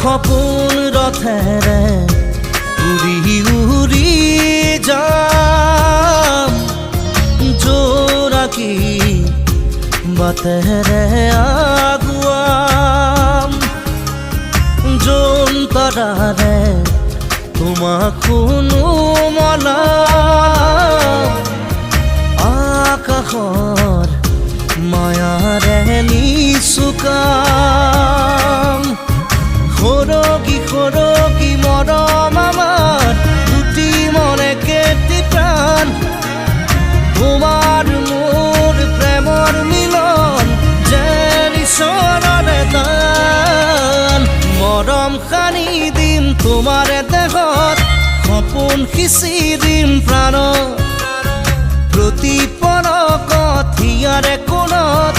সপোন ৰথেৰে উৰি উৰি যাম জোনাকী বাটেৰে আগুৱাম জোনতৰাৰে তোমাক শুনো মনাম আকাশৰ মায়াৰে নিচুকাম সৰগী সৰগী মৰম আমাৰ দুটি মনে কেটি প্ৰাণ তোমাৰ মোৰ প্ৰেমৰ মিলন যেন ঈশ্বৰৰে দান মৰম সানি দিম তোমাৰ দেহত সপোন সিঁচি দিম প্ৰাণত প্ৰতি পলকত হিয়াৰে কোণত